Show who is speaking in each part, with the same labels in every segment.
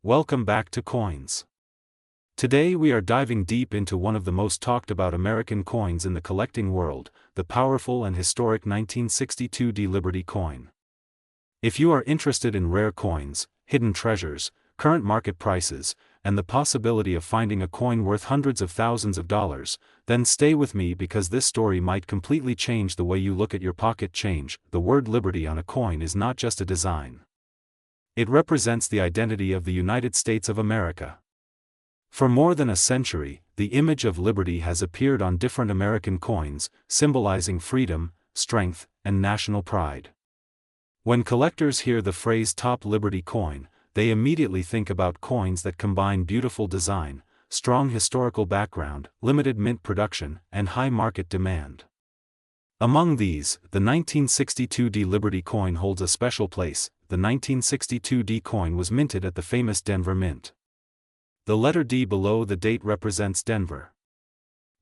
Speaker 1: Welcome back to Coins. Today we are diving deep into one of the most talked about American coins in the collecting world, the powerful and historic 1962 D Liberty coin. If you are interested in rare coins, hidden treasures, current market prices, and the possibility of finding a coin worth hundreds of thousands of dollars, then stay with me because this story might completely change the way you look at your pocket change. The word Liberty on a coin is not just a design. It represents the identity of the United States of America. For more than a century, the image of liberty has appeared on different American coins, symbolizing freedom, strength, and national pride. When collectors hear the phrase "Top Liberty coin," they immediately think about coins that combine beautiful design, strong historical background, limited mint production, and high market demand. Among these, the 1962 D Liberty coin holds a special place. The 1962 D coin was minted at the famous Denver Mint. The letter D below the date represents Denver.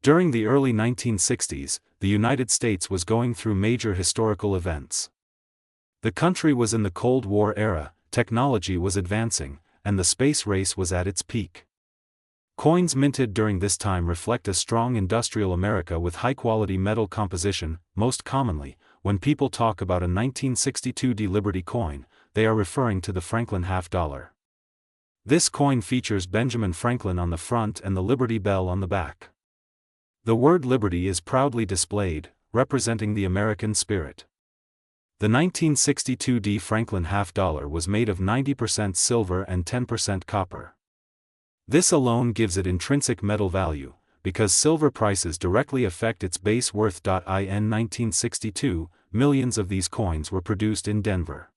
Speaker 1: During the early 1960s, the United States was going through major historical events. The country was in the Cold War era, technology was advancing, and the space race was at its peak. Coins minted during this time reflect a strong industrial America with high-quality metal composition. Most commonly, when people talk about a 1962 D Liberty coin, they are referring to the Franklin half-dollar. This coin features Benjamin Franklin on the front and the Liberty Bell on the back. The word Liberty is proudly displayed, representing the American spirit. The 1962 D Franklin half-dollar was made of 90% silver and 10% copper. This alone gives it intrinsic metal value, because silver prices directly affect its base worth. In 1962, millions of these coins were produced in Denver.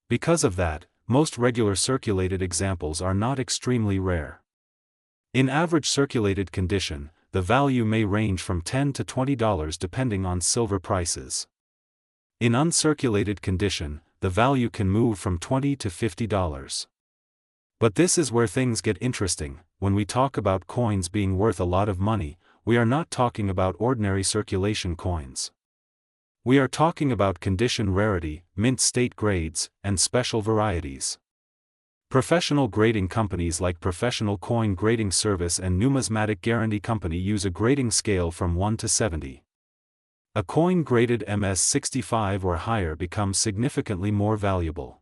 Speaker 1: Because of that, most regular circulated examples are not extremely rare. In average circulated condition, the value may range from $10 to $20 depending on silver prices. In uncirculated condition, the value can move from $20 to $50. But this is where things get interesting. When we talk about coins being worth a lot of money, we are not talking about ordinary circulation coins. We are talking about condition rarity, mint state grades, and special varieties. Professional grading companies like Professional Coin Grading Service and Numismatic Guarantee Company use a grading scale from 1 to 70. A coin graded MS-65 or higher becomes significantly more valuable.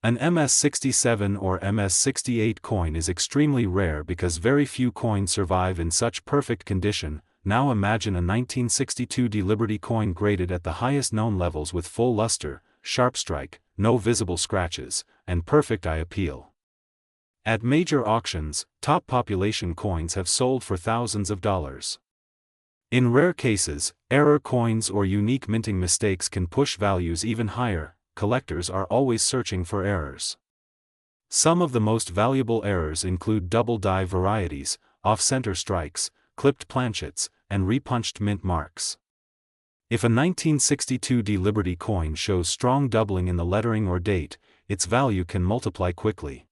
Speaker 1: An MS-67 or MS-68 coin is extremely rare because very few coins survive in such perfect condition. Now imagine a 1962 D Liberty coin graded at the highest known levels with full luster, sharp strike, no visible scratches, and perfect eye appeal. At major auctions, top population coins have sold for thousands of dollars. In rare cases, error coins or unique minting mistakes can push values even higher. Collectors are always searching for errors. Some of the most valuable errors include double die varieties, off-center strikes, clipped planchets, and repunched mint marks. If a 1962 D Liberty coin shows strong doubling in the lettering or date, its value can multiply quickly.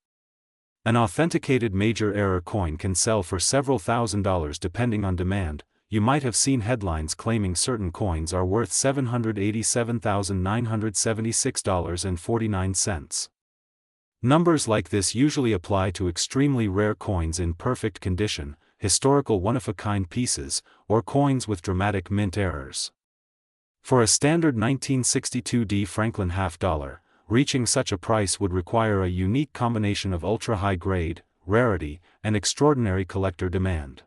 Speaker 1: An authenticated major error coin can sell for several $1,000s depending on demand. You might have seen headlines claiming certain coins are worth $787,976.49. Numbers like this usually apply to extremely rare coins in perfect condition, historical one-of-a-kind pieces, or coins with dramatic mint errors. For a standard 1962 D Franklin half-dollar, reaching such a price would require a unique combination of ultra-high grade, rarity, and extraordinary collector demand.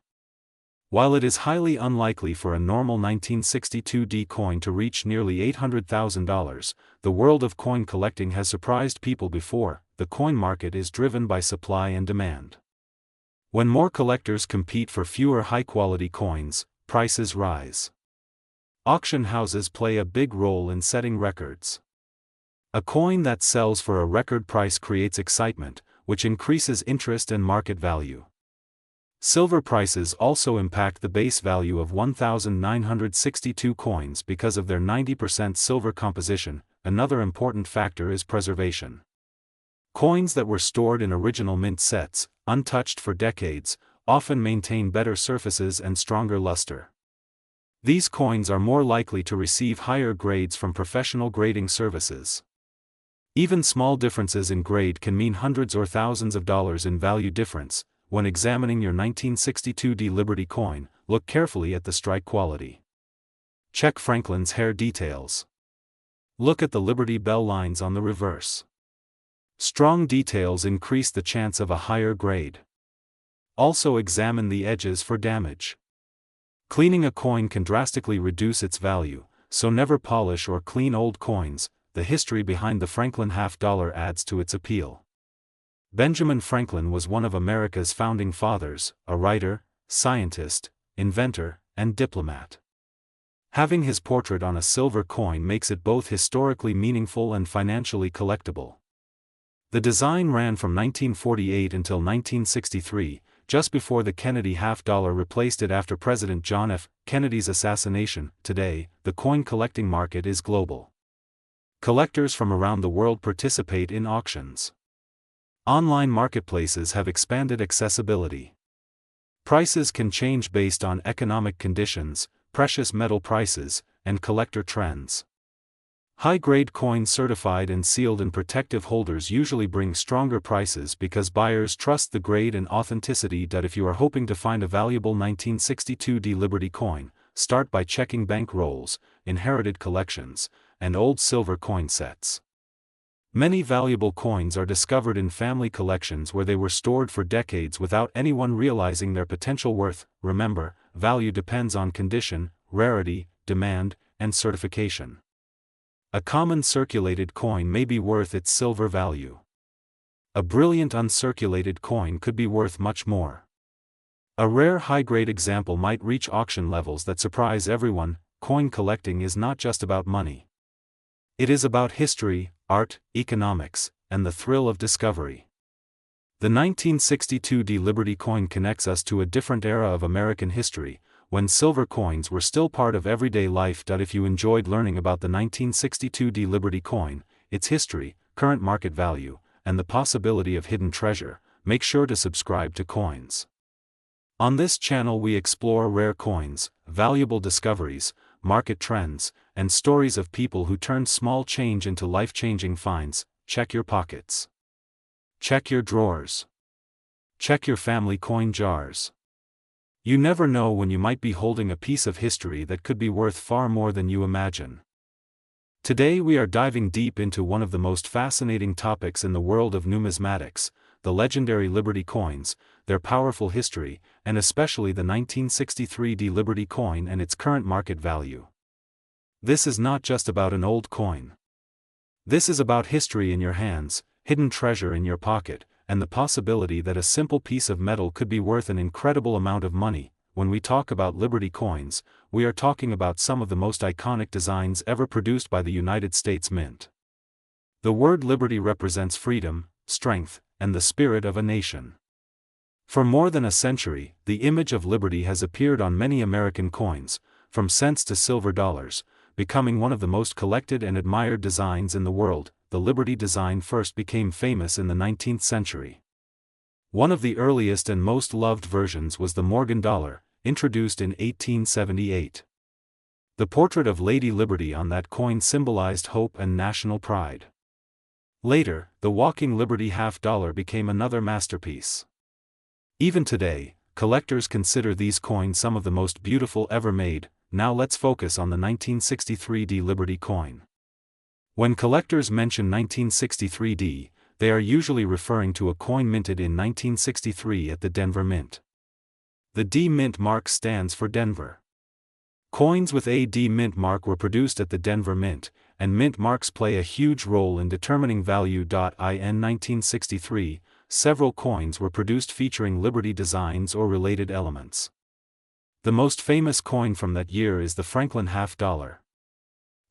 Speaker 1: While it is highly unlikely for a normal 1962 D coin to reach nearly $800,000, the world of coin collecting has surprised people before. The coin market is driven by supply and demand. When more collectors compete for fewer high-quality coins, prices rise. Auction houses play a big role in setting records. A coin that sells for a record price creates excitement, which increases interest and market value. Silver prices also impact the base value of 1,962 coins because of their 90% silver composition. Another important factor is preservation. Coins that were stored in original mint sets, untouched for decades, often maintain better surfaces and stronger luster. These coins are more likely to receive higher grades from professional grading services. Even small differences in grade can mean hundreds or thousands of dollars in value difference. When examining your 1962D Liberty coin, look carefully at the strike quality. Check Franklin's hair details. Look at the Liberty Bell lines on the reverse. Strong details increase the chance of a higher grade. Also examine the edges for damage. Cleaning a coin can drastically reduce its value, so never polish or clean old coins. The history behind the Franklin $50 adds to its appeal. Benjamin Franklin was one of America's founding fathers, a writer, scientist, inventor, and diplomat. Having his portrait on a silver coin makes it both historically meaningful and financially collectible. The design ran from 1948 until 1963, just before the Kennedy $50 replaced it after President John F. Kennedy's assassination. Today, the coin collecting market is global. Collectors from around the world participate in auctions. Online marketplaces have expanded accessibility. Prices can change based on economic conditions, precious metal prices, and collector trends. High-grade coins certified and sealed in protective holders usually bring stronger prices because buyers trust the grade and authenticity. If you are hoping to find a valuable 1962D Liberty coin, start by checking bank rolls, inherited collections, and old silver coin sets. Many valuable coins are discovered in family collections where they were stored for decades without anyone realizing their potential worth. Remember, value depends on condition, rarity, demand, and certification. A common circulated coin may be worth its silver value. A brilliant uncirculated coin could be worth much more. A rare high-grade example might reach auction levels that surprise everyone. Coin collecting is not just about money. It is about history, art, economics, and the thrill of discovery. The 1962D Liberty coin connects us to a different era of American history, when silver coins were still part of everyday life. If you enjoyed learning about the 1962D Liberty coin, its history, current market value, and the possibility of hidden treasure, make sure to subscribe to Coins. On this channel we explore rare coins, valuable discoveries, market trends, and stories of people who turned small change into life-changing finds. Check your pockets. Check your drawers. Check your family coin jars. You never know when you might be holding a piece of history that could be worth far more than you imagine. Today we are diving deep into one of the most fascinating topics in the world of numismatics, the legendary Liberty coins, their powerful history, and especially the 1963D Liberty coin and its current market value. This is not just about an old coin. This is about history in your hands, hidden treasure in your pocket, and the possibility that a simple piece of metal could be worth an incredible amount of money. When we talk about Liberty coins, we are talking about some of the most iconic designs ever produced by the United States Mint. The word liberty represents freedom, strength, and the spirit of a nation. For more than a century, the image of liberty has appeared on many American coins, from cents to silver dollars, becoming one of the most collected and admired designs in the world. The Liberty design first became famous in the 19th century. One of the earliest and most loved versions was the Morgan dollar, introduced in 1878. The portrait of Lady Liberty on that coin symbolized hope and national pride. Later, the walking Liberty $50 became another masterpiece. Even today, collectors consider these coins some of the most beautiful ever made. Now let's focus on the 1963D Liberty coin. When collectors mention 1963D, they are usually referring to a coin minted in 1963 at the Denver Mint. The D Mint mark stands for Denver. Coins with a D Mint mark were produced at the Denver Mint, and mint marks play a huge role in determining value. In 1963, several coins were produced featuring Liberty designs or related elements. The most famous coin from that year is the Franklin $50.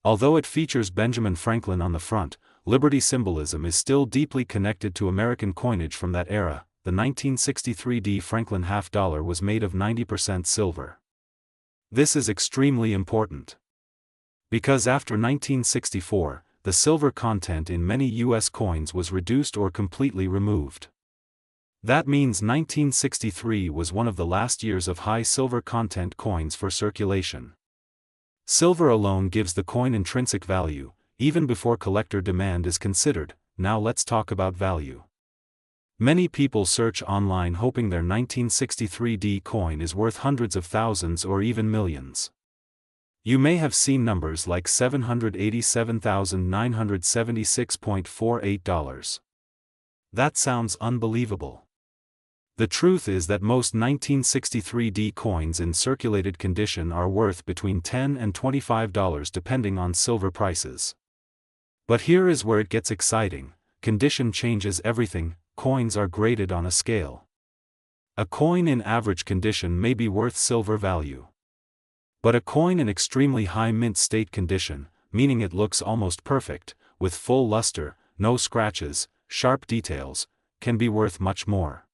Speaker 1: Although it features Benjamin Franklin on the front, Liberty symbolism is still deeply connected to American coinage from that era. The 1963D Franklin $50 was made of 90% silver. This is extremely important, because after 1964, the silver content in many U.S. coins was reduced or completely removed. That means 1963 was one of the last years of high silver content coins for circulation. Silver alone gives the coin intrinsic value, even before collector demand is considered. now let's talk about value. Many people search online hoping their 1963D coin is worth hundreds of thousands or even millions. You may have seen numbers like $787,976.48. That sounds unbelievable. The truth is that most 1963D coins in circulated condition are worth between $10 and $25 depending on silver prices. But here is where it gets exciting. Condition changes everything. Coins are graded on a scale. A coin in average condition may be worth silver value. But a coin in extremely high mint state condition, meaning it looks almost perfect, with full luster, no scratches, sharp details, can be worth much more.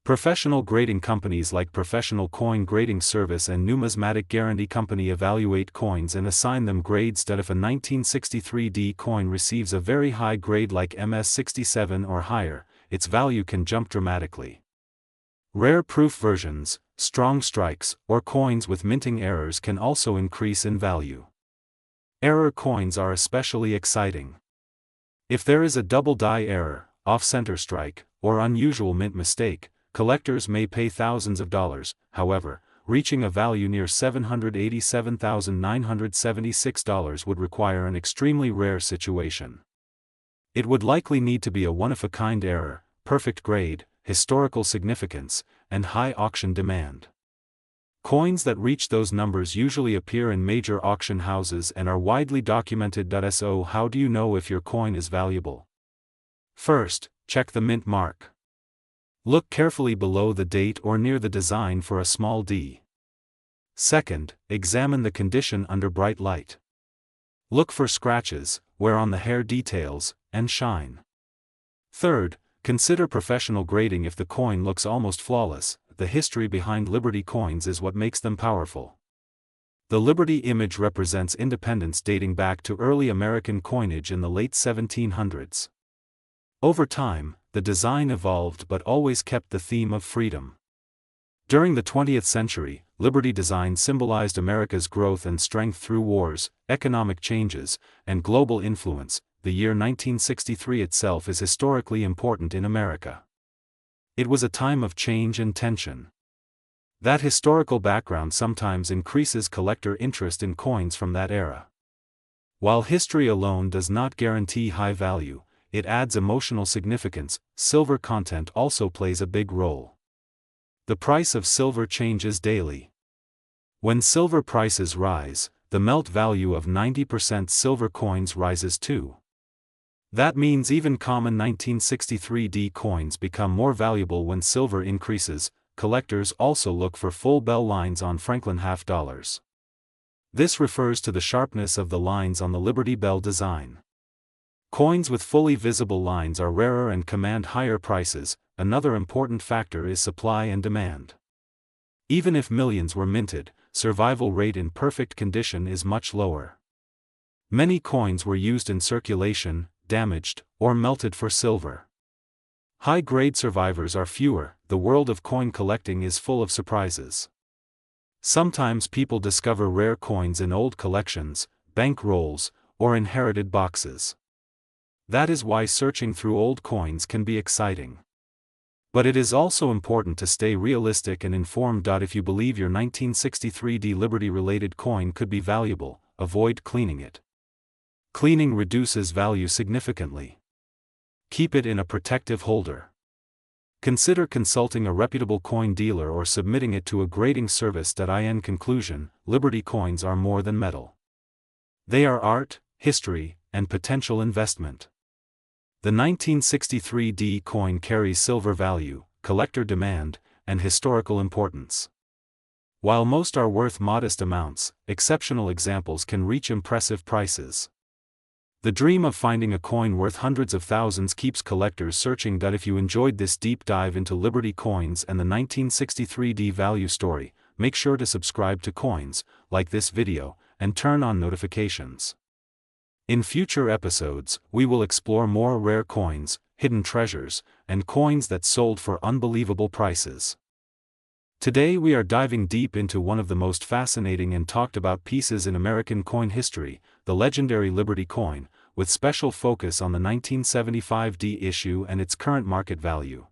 Speaker 1: Professional grading companies like Professional Coin Grading Service and Numismatic Guarantee Company evaluate coins and assign them grades that if a 1963D coin receives a very high grade like MS67 or higher, its value can jump dramatically. Rare proof versions, strong strikes, or coins with minting errors can also increase in value. Error coins are especially exciting. If there is a double die error, off-center strike, or unusual mint mistake, collectors may pay thousands of dollars. However, reaching a value near $787,976 would require an extremely rare situation. It would likely need to be a one-of-a-kind error, perfect grade, historical significance, and high auction demand. Coins that reach those numbers usually appear in major auction houses and are widely documented. So how do you know if your coin is valuable? First, check the mint mark. Look carefully below the date or near the design for a small d. Second, examine the condition under bright light. Look for scratches, wear on the hair details, and shine. Third, consider professional grading. If the coin looks almost flawless, the history behind Liberty coins is what makes them powerful. The Liberty image represents independence dating back to early American coinage in the late 1700s. Over time, the design evolved but always kept the theme of freedom. During the 20th century, Liberty design symbolized America's growth and strength through wars, economic changes, and global influence. The year 1963 itself is historically important in America. It was a time of change and tension. That historical background sometimes increases collector interest in coins from that era. While history alone does not guarantee high value, it adds emotional significance. Silver content also plays a big role. The price of silver changes daily. When silver prices rise, the melt value of 90% silver coins rises too. That means even common 1963D coins become more valuable when silver increases. Collectors also look for full bell lines on Franklin half dollars. This refers to the sharpness of the lines on the Liberty Bell design. Coins with fully visible lines are rarer and command higher prices. Another important factor is supply and demand. Even if millions were minted, survival rate in perfect condition is much lower. Many coins were used in circulation, damaged, or melted for silver. High-grade survivors are fewer. The world of coin collecting is full of surprises. Sometimes people discover rare coins in old collections, bank rolls, or inherited boxes. That is why searching through old coins can be exciting. But it is also important to stay realistic and informed. If you believe your 1963D Liberty-related coin could be valuable, avoid cleaning it. Cleaning reduces value significantly. Keep it in a protective holder. Consider consulting a reputable coin dealer or submitting it to a grading service. In conclusion, Liberty coins are more than metal. They are art, history, and potential investment. The 1963D coin carries silver value, collector demand, and historical importance. While most are worth modest amounts, exceptional examples can reach impressive prices. The dream of finding a coin worth hundreds of thousands keeps collectors searching. If you enjoyed this deep dive into Liberty coins and the 1963D value story, make sure to subscribe to Coins, like this video, and turn on notifications. In future episodes, we will explore more rare coins, hidden treasures, and coins that sold for unbelievable prices. Today we are diving deep into one of the most fascinating and talked about pieces in American coin history, the legendary Liberty coin, with special focus on the 1975D issue and its current market value.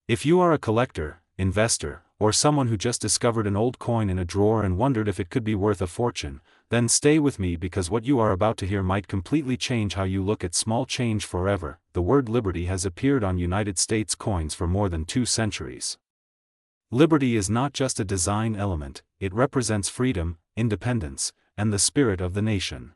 Speaker 1: If you are a collector, investor, or someone who just discovered an old coin in a drawer and wondered if it could be worth a fortune, then stay with me because what you are about to hear might completely change how you look at small change forever. The word liberty has appeared on United States coins for more than 2 centuries. Liberty is not just a design element, it represents freedom, independence, and the spirit of the nation.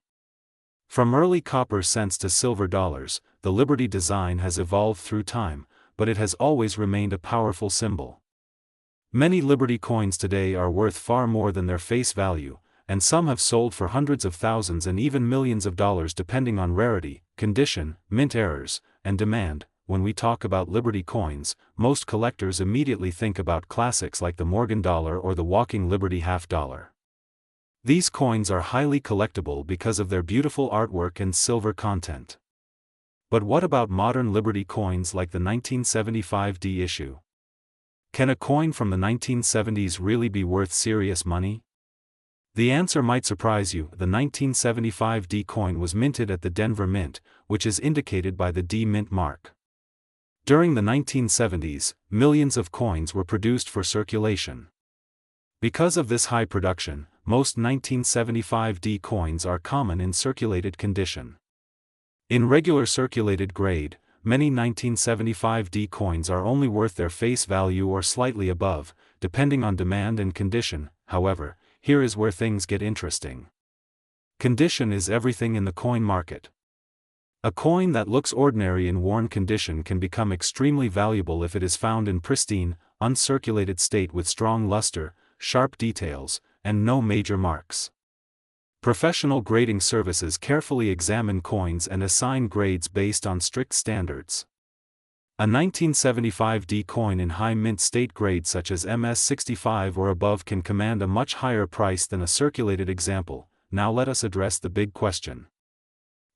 Speaker 1: From early copper cents to silver dollars, the Liberty design has evolved through time, but it has always remained a powerful symbol. Many Liberty coins today are worth far more than their face value, and some have sold for hundreds of thousands and even millions of dollars depending on rarity, condition, mint errors, and demand. When we talk about Liberty coins, most collectors immediately think about classics like the Morgan dollar or the Walking Liberty half dollar. These coins are highly collectible because of their beautiful artwork and silver content. But what about modern Liberty coins like the 1975D issue? Can a coin from the 1970s really be worth serious money? The answer might surprise you. The 1975D coin was minted at the Denver Mint, which is indicated by the D Mint mark. During the 1970s, millions of coins were produced for circulation. Because of this high production, most 1975D coins are common in circulated condition. In regular circulated grade, many 1975D coins are only worth their face value or slightly above, depending on demand and condition. However, here is where things get interesting. Condition is everything in the coin market. A coin that looks ordinary in worn condition can become extremely valuable if it is found in pristine, uncirculated state with strong luster, sharp details, and no major marks. Professional grading services carefully examine coins and assign grades based on strict standards. A 1975D coin in high mint state grade such as MS65 or above can command a much higher price than a circulated example. Now let us address the big question.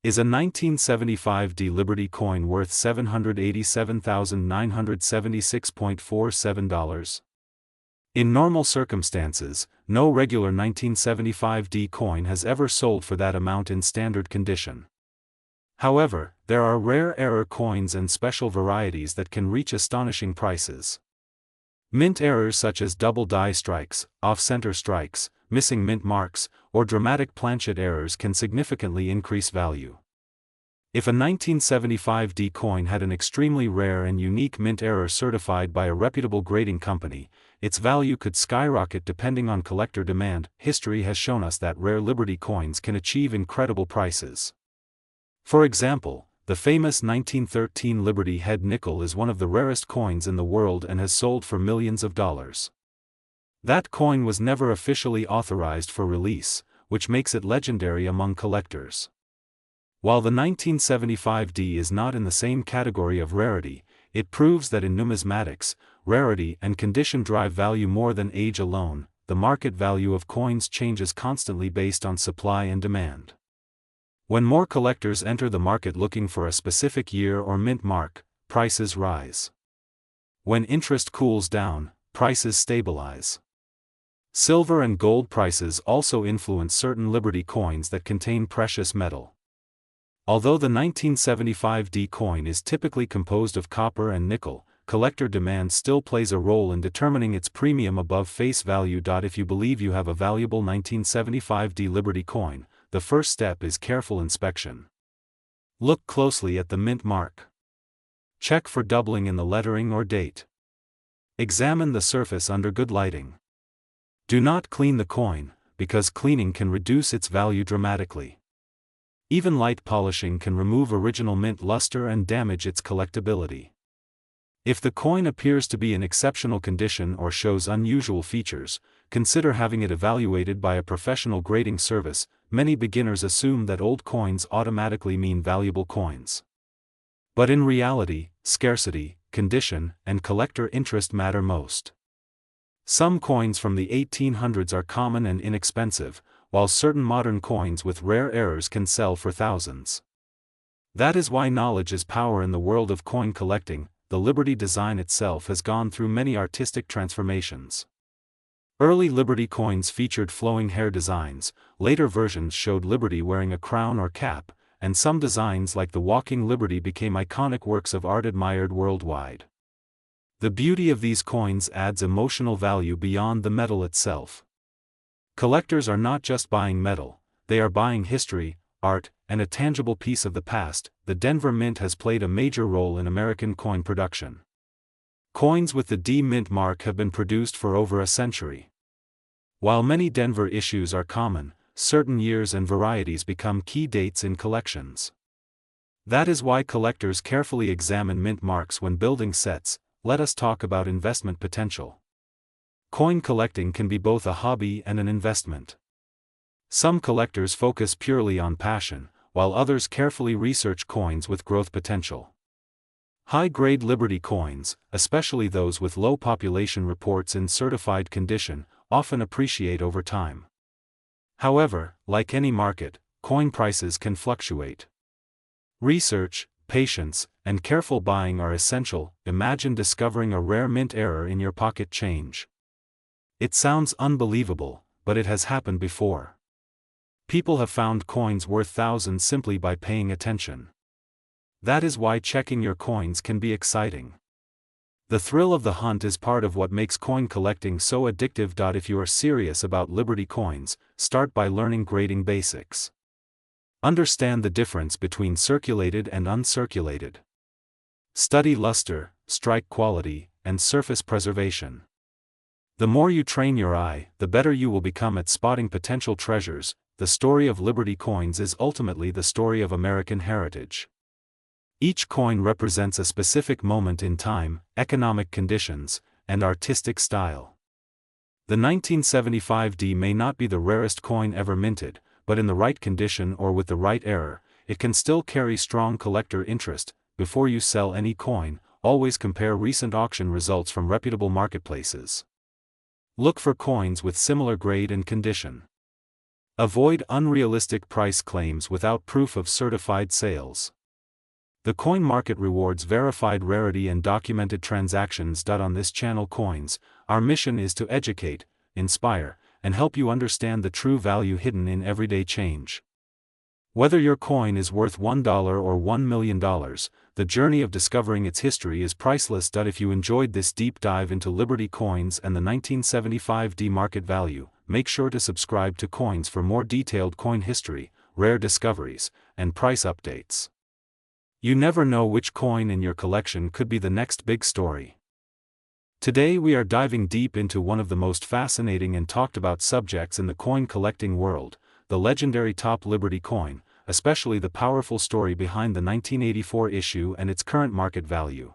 Speaker 1: Is a 1975D Liberty coin worth $787,976.47? In normal circumstances, no regular 1975D coin has ever sold for that amount in standard condition. However, there are rare error coins and special varieties that can reach astonishing prices. Mint errors such as double die strikes, off-center strikes, missing mint marks, or dramatic planchet errors can significantly increase value. If a 1975D coin had an extremely rare and unique mint error certified by a reputable grading company, its value could skyrocket depending on collector demand. History has shown us that rare Liberty coins can achieve incredible prices. For example, the famous 1913 Liberty head nickel is one of the rarest coins in the world and has sold for millions of dollars. That coin was never officially authorized for release, which makes it legendary among collectors. While the 1975D is not in the same category of rarity, it proves that in numismatics, rarity and condition drive value more than age alone. The market value of coins changes constantly based on supply and demand. When more collectors enter the market looking for a specific year or mint mark, prices rise. When interest cools down, prices stabilize. Silver and gold prices also influence certain Liberty coins that contain precious metal. Although the 1975D coin is typically composed of copper and nickel, collector demand still plays a role in determining its premium above face value. If you believe you have a valuable 1975D Liberty coin, the first step is careful inspection. Look closely at the mint mark. Check for doubling in the lettering or date. Examine the surface under good lighting. Do not clean the coin, because cleaning can reduce its value dramatically. Even light polishing can remove original mint luster and damage its collectability. If the coin appears to be in exceptional condition or shows unusual features, consider having it evaluated by a professional grading service. Many beginners assume that old coins automatically mean valuable coins. But in reality, scarcity, condition, and collector interest matter most. Some coins from the 1800s are common and inexpensive, while certain modern coins with rare errors can sell for thousands. That is why knowledge is power in the world of coin collecting. The Liberty design itself has gone through many artistic transformations. Early Liberty coins featured flowing hair designs, later versions showed Liberty wearing a crown or cap, and some designs like the Walking Liberty became iconic works of art admired worldwide. The beauty of these coins adds emotional value beyond the metal itself. Collectors are not just buying metal, they are buying history, art, and a tangible piece of the past. The Denver Mint has played a major role in American coin production. Coins with the D Mint mark have been produced for over a century. While many Denver issues are common, certain years and varieties become key dates in collections. That is why collectors carefully examine mint marks when building sets. Let us talk about investment potential. Coin collecting can be both a hobby and an investment. Some collectors focus purely on passion, while others carefully research coins with growth potential. High-grade Liberty coins, especially those with low population reports in certified condition, often appreciate over time. However, like any market, coin prices can fluctuate. Research, patience, and careful buying are essential. Imagine discovering a rare mint error in your pocket change. It sounds unbelievable, but it has happened before. People have found coins worth thousands simply by paying attention. That is why checking your coins can be exciting. The thrill of the hunt is part of what makes coin collecting so addictive. If you are serious about Liberty coins, start by learning grading basics. Understand the difference between circulated and uncirculated. Study luster, strike quality, and surface preservation. The more you train your eye, the better you will become at spotting potential treasures. The story of Liberty coins is ultimately the story of American heritage. Each coin represents a specific moment in time, economic conditions, and artistic style. The 1975 D may not be the rarest coin ever minted, but in the right condition or with the right error, it can still carry strong collector interest. Before you sell any coin, always compare recent auction results from reputable marketplaces. Look for coins with similar grade and condition. Avoid unrealistic price claims without proof of certified sales. The coin market rewards verified rarity and documented transactions. On this channel Coins, our mission is to educate, inspire, and help you understand the true value hidden in everyday change. Whether your coin is worth $1 or $1 million, the journey of discovering its history is priceless. If you enjoyed this deep dive into Liberty coins and the 1975 D market value, make sure to subscribe to Coins for more detailed coin history, rare discoveries, and price updates. You never know which coin in your collection could be the next big story. Today we are diving deep into one of the most fascinating and talked about subjects in the coin collecting world, the legendary Top Liberty coin, especially the powerful story behind the 1984 issue and its current market value.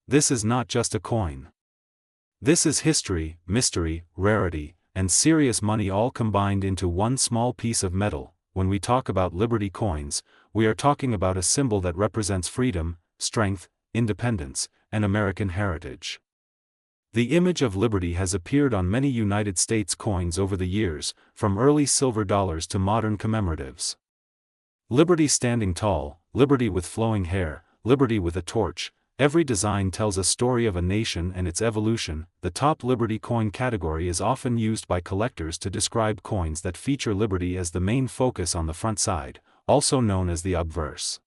Speaker 1: This is not just a coin. This is history, mystery, rarity, and serious money all combined into one small piece of metal. When we talk about Liberty coins, we are talking about a symbol that represents freedom, strength, independence, and American heritage. The image of Liberty has appeared on many United States coins over the years, from early silver dollars to modern commemoratives. Liberty standing tall, Liberty with flowing hair, Liberty with a torch. Every design tells a story of a nation and its evolution. The Top Liberty coin category is often used by collectors to describe coins that feature Liberty as the main focus on the front side, also known as the obverse.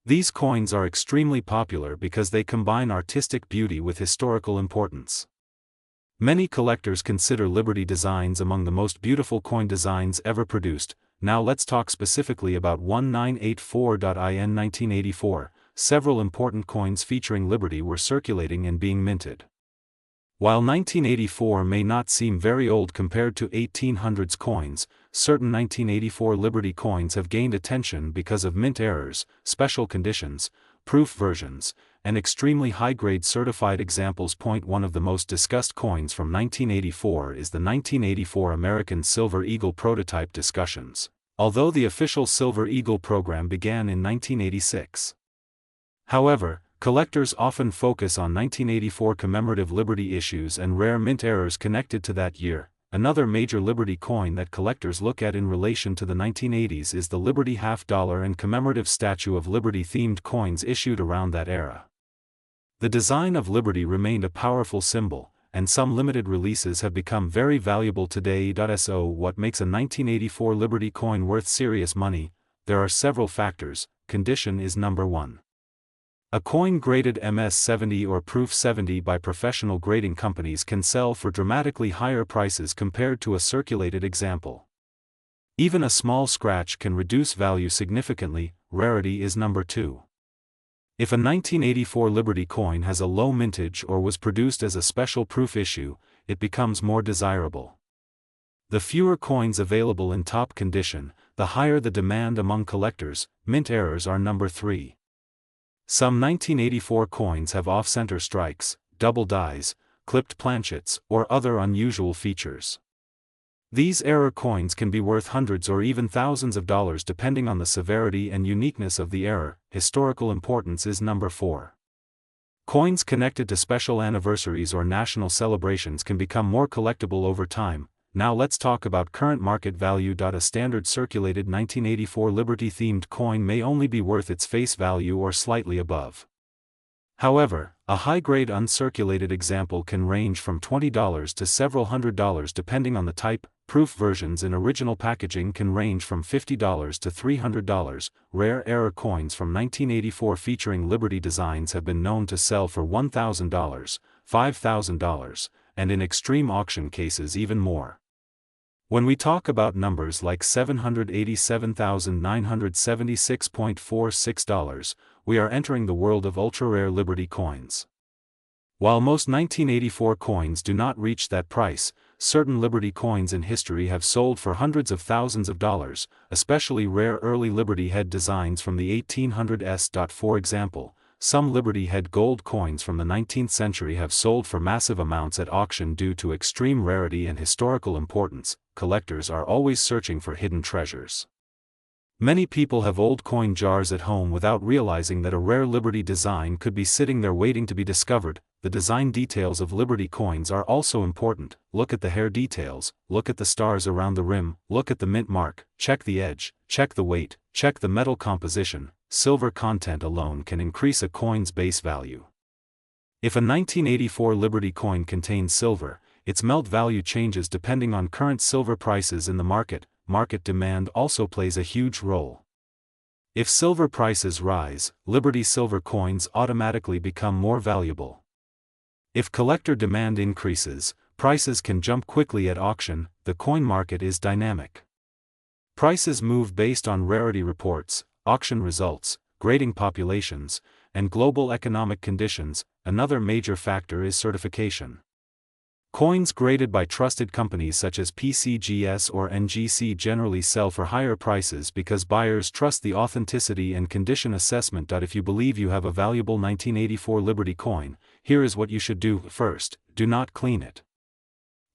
Speaker 1: These coins are extremely popular because they combine artistic beauty with historical importance. Many collectors consider Liberty designs among the most beautiful coin designs ever produced. Now let's talk specifically about 1984.in 1984. Several important coins featuring Liberty were circulating and being minted. While 1984 may not seem very old compared to 1800s coins, certain 1984 Liberty coins have gained attention because of mint errors, special conditions, proof versions, and extremely high-grade certified examples. One of the most discussed coins from 1984 is the 1984 American Silver Eagle prototype discussions, although the official Silver Eagle program began in 1986. However, collectors often focus on 1984 commemorative Liberty issues and rare mint errors connected to that year. Another major Liberty coin that collectors look at in relation to the 1980s is the Liberty half-dollar and commemorative Statue of Liberty-themed coins issued around that era. The design of Liberty remained a powerful symbol, and some limited releases have become very valuable today. So what makes a 1984 Liberty coin worth serious money? there are several factors. Condition is number one. A coin graded MS-70 or Proof 70 by professional grading companies can sell for dramatically higher prices compared to a circulated example. Even a small scratch can reduce value significantly. Rarity is number two. If a 1984 Liberty coin has a low mintage or was produced as a special proof issue, it becomes more desirable. The fewer coins available in top condition, the higher the demand among collectors. Mint errors are number three. Some 1984 coins have off-center strikes, double dies, clipped planchets, or other unusual features. These error coins can be worth hundreds or even thousands of dollars depending on the severity and uniqueness of the error. Historical importance is number four. Coins connected to special anniversaries or national celebrations can become more collectible over time. Now let's talk about current market value. A standard circulated 1984 Liberty-themed coin may only be worth its face value or slightly above. However, a high-grade uncirculated example can range from $20 to several $100s depending on the type. Proof versions in original packaging can range from $50 to $300. Rare error coins from 1984 featuring Liberty designs have been known to sell for $1,000, $5,000, and in extreme auction cases even more. When we talk about numbers like $787,976.46, we are entering the world of ultra-rare Liberty coins. While most 1984 coins do not reach that price, certain Liberty coins in history have sold for hundreds of thousands of dollars, especially rare early Liberty head designs from the 1800s. For example, some Liberty head gold coins from the 19th century have sold for massive amounts at auction due to extreme rarity and historical importance. Collectors are always searching for hidden treasures. Many people have old coin jars at home without realizing that a rare Liberty design could be sitting there waiting to be discovered. The design details of Liberty coins are also important. Look at the hair details, look at the stars around the rim, look at the mint mark, check the edge, check the weight, check the metal composition. Silver content alone can increase a coin's base value. If a 1984 Liberty coin contains silver, its melt value changes depending on current silver prices in the market. Market demand also plays a huge role. If silver prices rise, Liberty silver coins automatically become more valuable. If collector demand increases, prices can jump quickly at auction. The coin market is dynamic. Prices move based on rarity reports, auction results, grading populations, and global economic conditions. Another major factor is certification. Coins graded by trusted companies such as PCGS or NGC generally sell for higher prices because buyers trust the authenticity and condition assessment. If you believe you have a valuable 1984 Liberty coin, here is what you should do. First, do not clean it.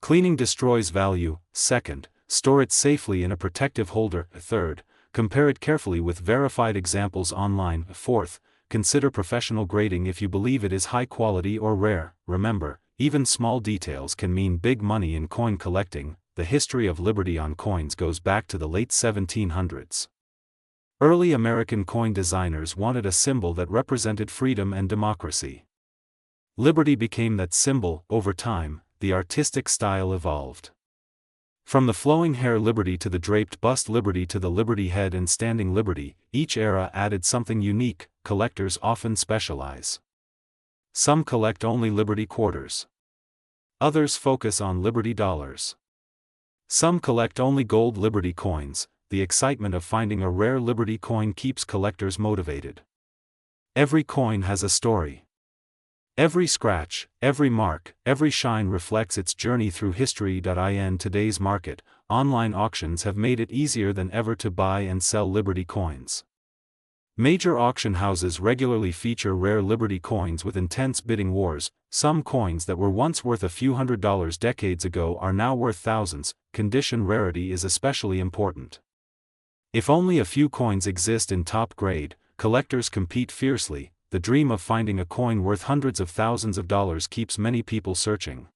Speaker 1: Cleaning destroys value. Second, store it safely in a protective holder. Third, compare it carefully with verified examples online. Fourth, consider professional grading if you believe it is high quality or rare. Remember, even small details can mean big money in coin collecting. The history of Liberty on coins goes back to the late 1700s. Early American coin designers wanted a symbol that represented freedom and democracy. Liberty became that symbol. Over time, the artistic style evolved. From the flowing hair Liberty to the draped bust Liberty to the Liberty head and standing Liberty, each era added something unique. Collectors often specialize. Some collect only Liberty quarters. Others focus on Liberty dollars. Some collect only gold Liberty coins. The excitement of finding a rare Liberty coin keeps collectors motivated. Every coin has a story. Every scratch, every mark, every shine reflects its journey through history. In today's market, online auctions have made it easier than ever to buy and sell Liberty coins. Major auction houses regularly feature rare Liberty coins with intense bidding wars. Some coins that were once worth a few $100s decades ago are now worth thousands. Condition rarity is especially important. If only a few coins exist in top grade, collectors compete fiercely. The dream of finding a coin worth hundreds of thousands of dollars keeps many people searching.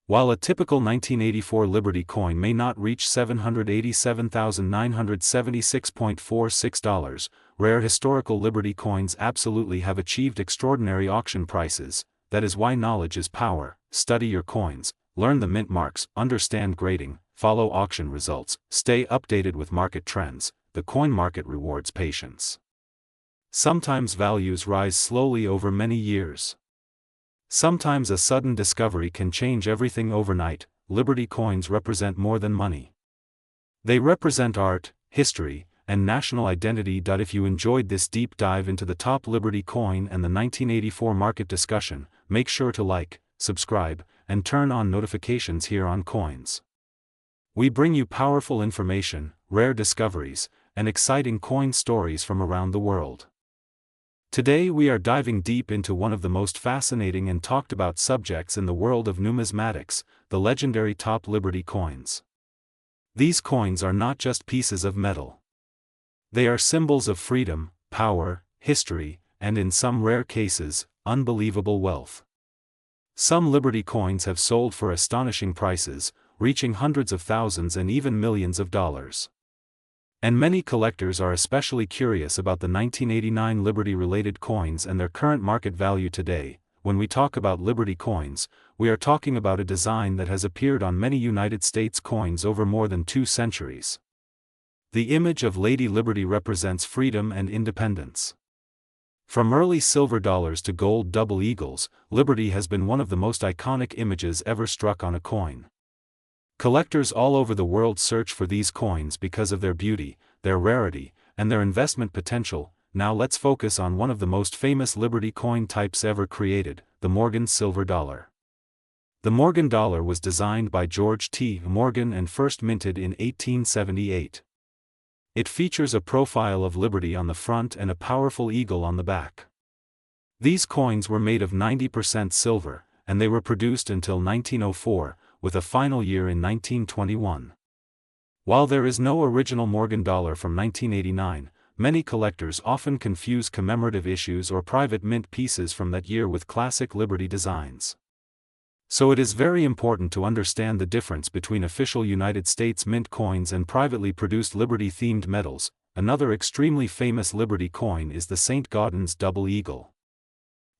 Speaker 1: While a typical 1984 Liberty coin may not reach $787,976.46, rare historical Liberty coins absolutely have achieved extraordinary auction prices. That is why knowledge is power. Study your coins, learn the mint marks, understand grading, follow auction results, stay updated with market trends. the coin market rewards patience. Sometimes values rise slowly over many years. Sometimes a sudden discovery can change everything overnight. Liberty coins represent more than money. They represent art, history, and national identity. If you enjoyed this deep dive into the top Liberty coin and the 1984 market discussion, make sure to like, subscribe, and turn on notifications here on Coins. We bring you powerful information, rare discoveries, and exciting coin stories from around the world. Today we are diving deep into one of the most fascinating and talked about subjects in the world of numismatics, the legendary top Liberty coins. These coins are not just pieces of metal. They are symbols of freedom, power, history, and in some rare cases, unbelievable wealth. Some Liberty coins have sold for astonishing prices, reaching hundreds of thousands and even millions of dollars. And many collectors are especially curious about the 1989 Liberty-related coins and their current market value today. When we talk about Liberty coins, we are talking about a design that has appeared on many United States coins over more than 2 centuries. The image of Lady Liberty represents freedom and independence. From early silver dollars to gold double eagles, Liberty has been one of the most iconic images ever struck on a coin. Collectors all over the world search for these coins because of their beauty, their rarity, and their investment potential. Now let's focus on one of the most famous Liberty coin types ever created, the Morgan silver dollar. The Morgan dollar was designed by George T. Morgan and first minted in 1878. It features a profile of Liberty on the front and a powerful eagle on the back. These coins were made of 90% silver, and they were produced until 1904, with a final year in 1921. While there is no original Morgan dollar from 1989, many collectors often confuse commemorative issues or private mint pieces from that year with classic Liberty designs. So it is very important to understand the difference between official United States mint coins and privately produced Liberty-themed medals. Another extremely famous Liberty coin is the St. Gaudens Double Eagle.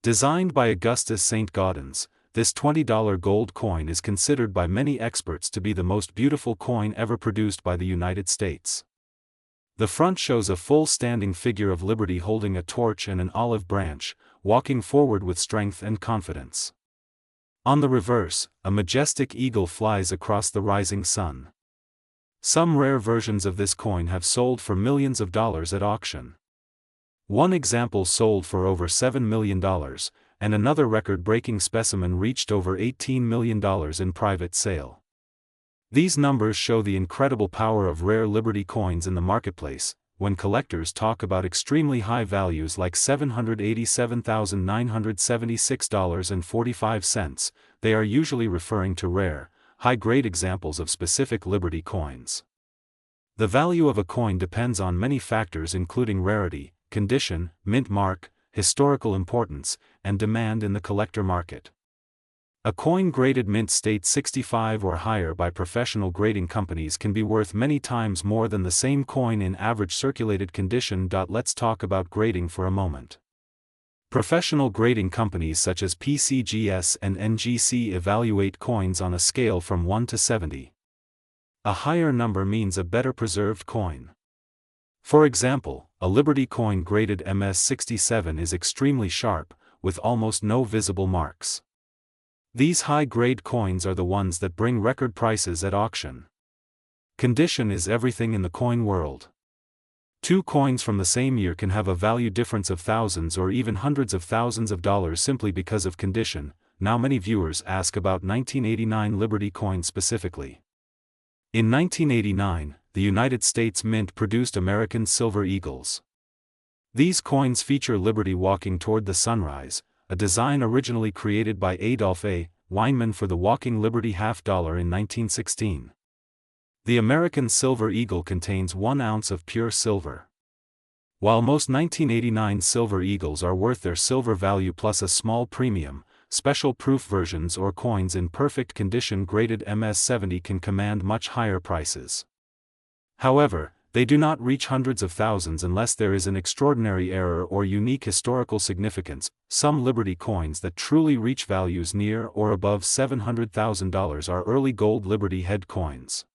Speaker 1: Designed by Augustus St. Gaudens, this $20 gold coin is considered by many experts to be the most beautiful coin ever produced by the United States. The front shows a full standing figure of Liberty holding a torch and an olive branch, walking forward with strength and confidence. On the reverse, a majestic eagle flies across the rising sun. Some rare versions of this coin have sold for millions of dollars at auction. One example sold for over $7 million, and another record-breaking specimen reached over $18 million in private sale. These numbers show the incredible power of rare Liberty coins in the marketplace. When collectors talk about extremely high values like $787,976.45, they are usually referring to rare, high-grade examples of specific Liberty coins. The value of a coin depends on many factors including rarity, condition, mint mark, historical importance, and demand in the collector market. A coin graded mint state 65 or higher by professional grading companies can be worth many times more than the same coin in average circulated condition. Let's talk about grading for a moment. Professional grading companies such as PCGS and NGC evaluate coins on a scale from 1 to 70. A higher number means a better preserved coin. For example, a Liberty coin graded MS67 is extremely sharp, with almost no visible marks. These high-grade coins are the ones that bring record prices at auction. Condition is everything in the coin world. 2 coins from the same year can have a value difference of thousands or even hundreds of thousands of dollars simply because of condition. Now many viewers ask about 1989 Liberty coin specifically. In 1989, the United States Mint produced American Silver Eagles. These coins feature Liberty walking toward the sunrise, a design originally created by Adolph A. Weinman for the Walking Liberty half-dollar in 1916. The American Silver Eagle contains 1 ounce of pure silver. While most 1989 Silver Eagles are worth their silver value plus a small premium, special proof versions or coins in perfect condition graded MS70 can command much higher prices. However, they do not reach hundreds of thousands unless there is an extraordinary error or unique historical significance. Some Liberty coins that truly reach values near or above $700,000 are early gold Liberty head coins.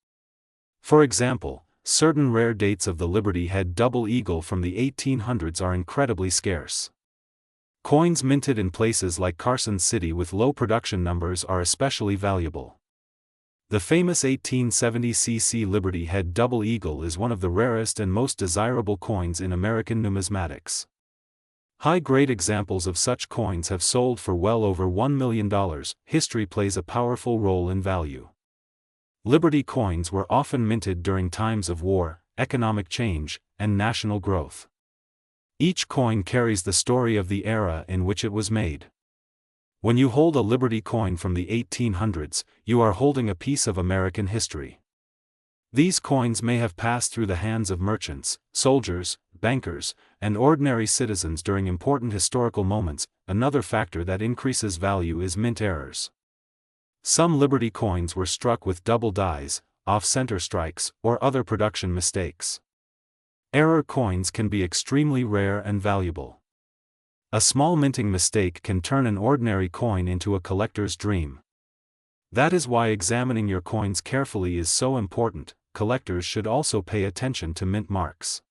Speaker 1: For example, certain rare dates of the Liberty Head double eagle from the 1800s are incredibly scarce. Coins minted in places like Carson City with low production numbers are especially valuable. The famous 1870cc Liberty Head double eagle is one of the rarest and most desirable coins in American numismatics. High-grade examples of such coins have sold for well over $1 million. History plays a powerful role in value. Liberty coins were often minted during times of war, economic change, and national growth. Each coin carries the story of the era in which it was made. When you hold a Liberty coin from the 1800s, you are holding a piece of American history. These coins may have passed through the hands of merchants, soldiers, bankers, and ordinary citizens during important historical moments. Another factor that increases value is mint errors. Some Liberty coins were struck with double dies, off-center strikes, or other production mistakes. Error coins can be extremely rare and valuable. A small minting mistake can turn an ordinary coin into a collector's dream. That is why examining your coins carefully is so important. Collectors should also pay attention to mint marks.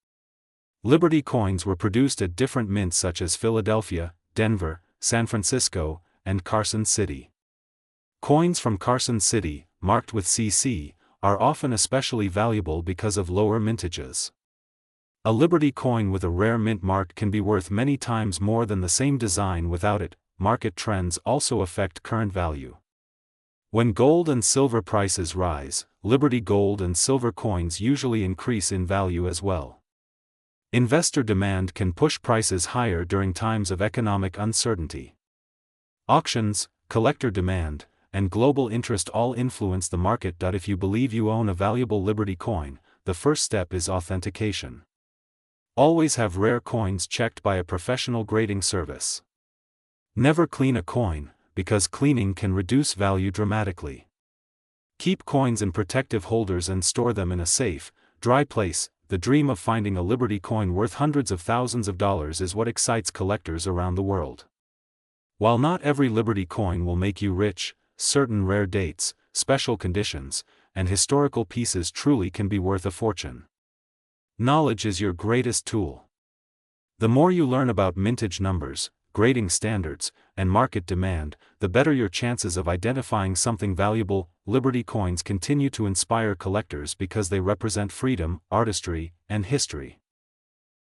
Speaker 1: Liberty coins were produced at different mints such as Philadelphia, Denver, San Francisco, and Carson City. Coins from Carson City, marked with CC, are often especially valuable because of lower mintages. A Liberty coin with a rare mint mark can be worth many times more than the same design without it. Market trends also affect current value. When gold and silver prices rise, Liberty gold and silver coins usually increase in value as well. Investor demand can push prices higher during times of economic uncertainty. Auctions, collector demand, and global interest all influence the market. If you believe you own a valuable Liberty coin, the first step is authentication. Always have rare coins checked by a professional grading service. Never clean a coin, because cleaning can reduce value dramatically. Keep coins in protective holders and store them in a safe, dry place. The dream of finding a Liberty coin worth hundreds of thousands of dollars is what excites collectors around the world. While not every Liberty coin will make you rich, certain rare dates, special conditions, and historical pieces truly can be worth a fortune. Knowledge is your greatest tool. The more you learn about mintage numbers, grading standards, and market demand, the better your chances of identifying something valuable. Liberty coins continue to inspire collectors because they represent freedom, artistry, and history.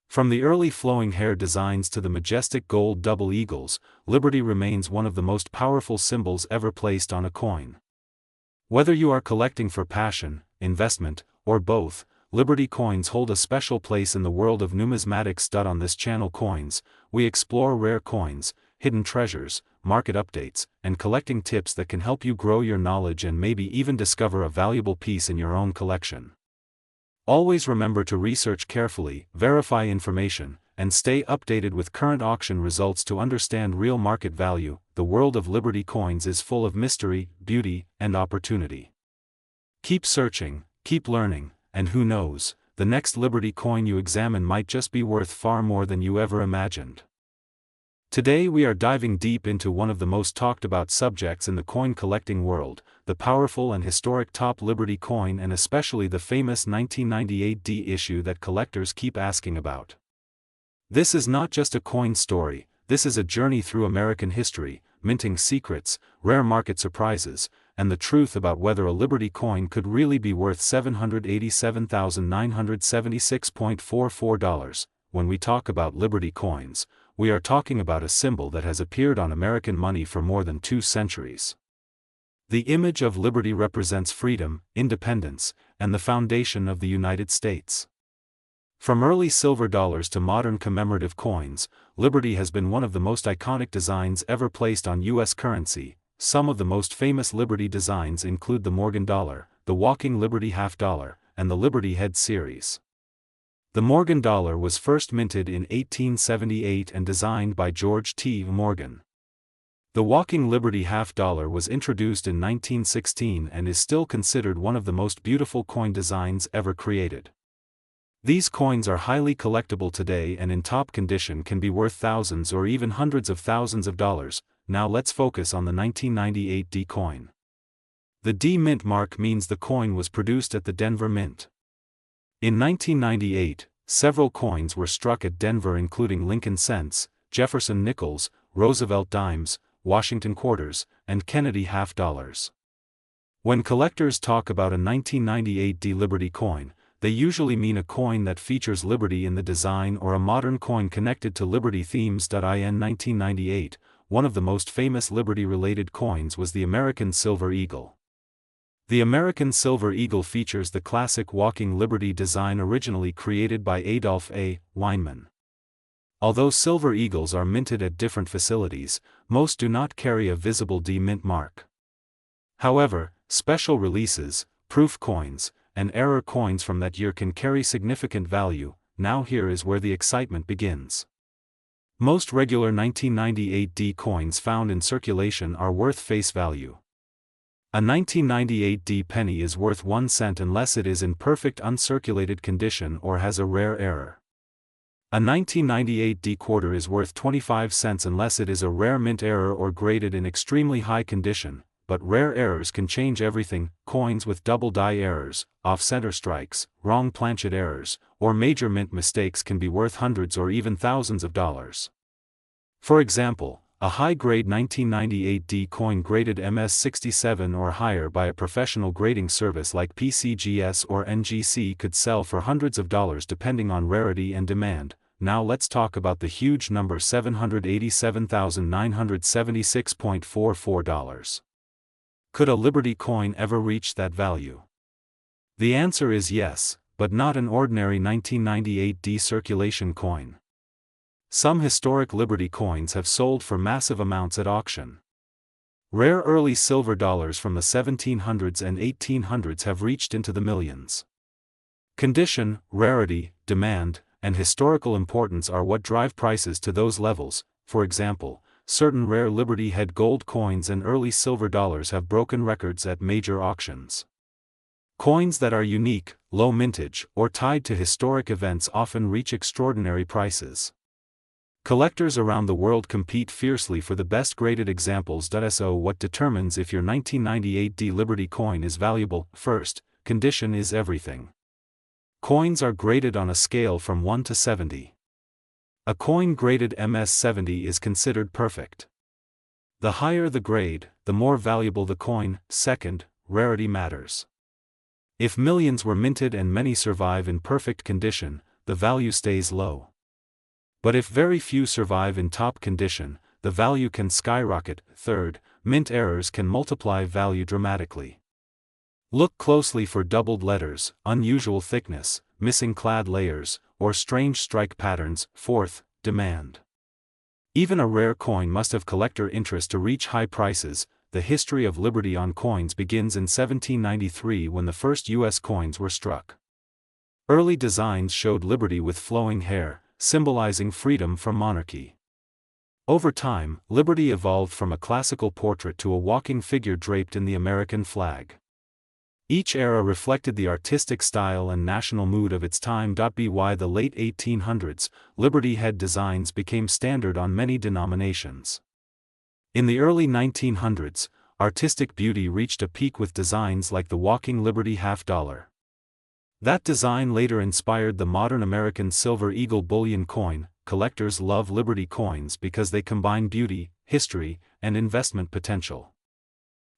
Speaker 1: From the early flowing hair designs to the majestic gold double eagles, Liberty remains one of the most powerful symbols ever placed on a coin. Whether you are collecting for passion, investment, or both, Liberty coins hold a special place in the world of numismatics. On this channel Coins, we explore rare coins, hidden treasures, market updates, and collecting tips that can help you grow your knowledge and maybe even discover a valuable piece in your own collection. Always remember to research carefully, verify information, and stay updated with current auction results to understand real market value. The world of Liberty coins is full of mystery, beauty, and opportunity. Keep searching, keep learning, and who knows, the next Liberty coin you examine might just be worth far more than you ever imagined. Today we are diving deep into one of the most talked about subjects in the coin collecting world, the powerful and historic top Liberty coin, and especially the famous 1998 D issue that collectors keep asking about. This is not just a coin story, this is a journey through American history, minting secrets, rare market surprises, and the truth about whether a Liberty coin could really be worth $787,976.44. When we talk about Liberty coins, we are talking about a symbol that has appeared on American money for more than 2 centuries. The image of Liberty represents freedom, independence, and the foundation of the United States. From early silver dollars to modern commemorative coins, Liberty has been one of the most iconic designs ever placed on U.S. currency. Some of the most famous Liberty designs include the Morgan dollar, the Walking Liberty half dollar, and the Liberty Head series. The Morgan dollar was first minted in 1878 and designed by George T. Morgan. The Walking Liberty half dollar was introduced in 1916 and is still considered one of the most beautiful coin designs ever created. These coins are highly collectible today and in top condition can be worth thousands or even hundreds of thousands of dollars. Now let's focus on the 1998 D coin. The D mint mark means the coin was produced at the Denver Mint. In 1998, several coins were struck at Denver including Lincoln cents, Jefferson nickels, Roosevelt dimes, Washington quarters, and Kennedy half dollars. When collectors talk about a 1998 Liberty coin, they usually mean a coin that features Liberty in the design or a modern coin connected to Liberty themes. In 1998, one of the most famous Liberty-related coins was the American Silver Eagle. The American Silver Eagle features the classic walking Liberty design originally created by Adolph A. Weinman. Although silver eagles are minted at different facilities, most do not carry a visible D-mint mark. However, special releases, proof coins, and error coins from that year can carry significant value. Now here is where the excitement begins. Most regular 1998 D coins found in circulation are worth face value. A 1998 D penny is worth 1 cent unless it is in perfect uncirculated condition or has a rare error. A 1998 D quarter is worth 25 cents unless it is a rare mint error or graded in extremely high condition, but rare errors can change everything. Coins with double die errors, off-center strikes, wrong planchet errors, or major mint mistakes can be worth hundreds or even thousands of dollars. For example, a high-grade 1998 D coin graded MS67 or higher by a professional grading service like PCGS or NGC could sell for hundreds of dollars depending on rarity and demand. Now let's talk about the huge number $787,976.44. Could a Liberty coin ever reach that value? The answer is yes, but not an ordinary 1998 D circulation coin. Some historic Liberty coins have sold for massive amounts at auction. Rare early silver dollars from the 1700s and 1800s have reached into the millions. Condition, rarity, demand, and historical importance are what drive prices to those levels. For example, certain rare Liberty head gold coins and early silver dollars have broken records at major auctions. Coins that are unique, low mintage, or tied to historic events often reach extraordinary prices. Collectors around the world compete fiercely for the best graded examples. So what determines if your 1998 D Liberty coin is valuable? First, condition is everything. Coins are graded on a scale from 1 to 70. A coin graded MS70 is considered perfect. The higher the grade, the more valuable the coin. Second, rarity matters. If millions were minted and many survive in perfect condition, the value stays low. But if very few survive in top condition, the value can skyrocket. Third, mint errors can multiply value dramatically. Look closely for doubled letters, unusual thickness, missing clad layers, or strange strike patterns. Fourth, demand. Even a rare coin must have collector interest to reach high prices. The history of Liberty on coins begins in 1793 when the first U.S. coins were struck. Early designs showed Liberty with flowing hair, symbolizing freedom from monarchy. Over time, Liberty evolved from a classical portrait to a walking figure draped in the American flag. Each era reflected the artistic style and national mood of its time. By the late 1800s, Liberty head designs became standard on many denominations. In the early 1900s, artistic beauty reached a peak with designs like the walking Liberty half dollar. That design later inspired the modern American Silver Eagle bullion coin. Collectors love Liberty coins because they combine beauty, history, and investment potential.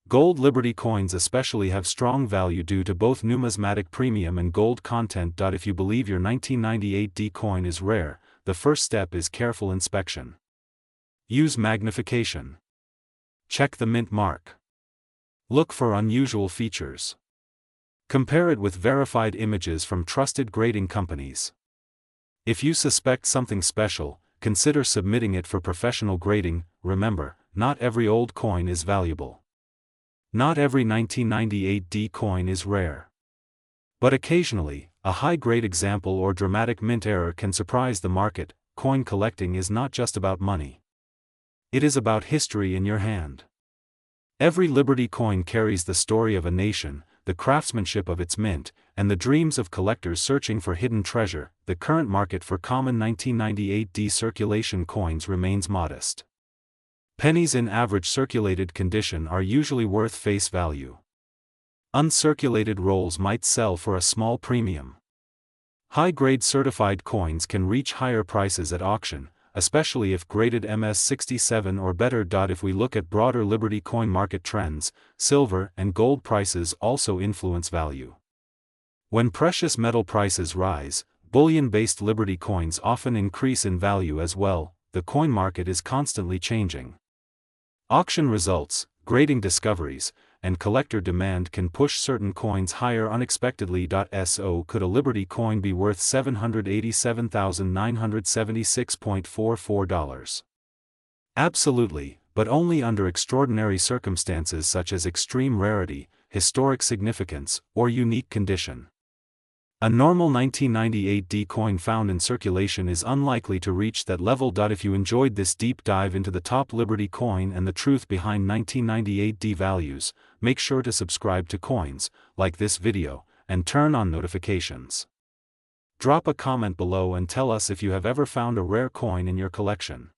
Speaker 1: Gold Liberty coins especially have strong value due to both numismatic premium and gold content. If you believe your 1998 D coin is rare, the first step is careful inspection. Use magnification. Check the mint mark. Look for unusual features. Compare it with verified images from trusted grading companies. If you suspect something special, consider submitting it for professional grading. Remember, not every old coin is valuable. Not every 1998 D coin is rare. But occasionally, a high-grade example or dramatic mint error can surprise the market. Coin collecting is not just about money. It is about history in your hand. Every Liberty coin carries the story of a nation, the craftsmanship of its mint, and the dreams of collectors searching for hidden treasure. The current market for common 1998 D circulation coins remains modest. Pennies in average circulated condition are usually worth face value. Uncirculated rolls might sell for a small premium. High-grade certified coins can reach higher prices at auction, especially if graded MS67 or better. If we look at broader Liberty coin market trends, silver and gold prices also influence value. When precious metal prices rise, bullion-based Liberty coins often increase in value as well. The coin market is constantly changing. Auction results, grading discoveries, and collector demand can push certain coins higher unexpectedly. So could a Liberty coin be worth $787,976.44? Absolutely, but only under extraordinary circumstances such as extreme rarity, historic significance, or unique condition. A normal 1998 D coin found in circulation is unlikely to reach that level. If you enjoyed this deep dive into the top Liberty coin and the truth behind 1998 D values, make sure to subscribe to Coins, like this video, and turn on notifications. Drop a comment below and tell us if you have ever found a rare coin in your collection.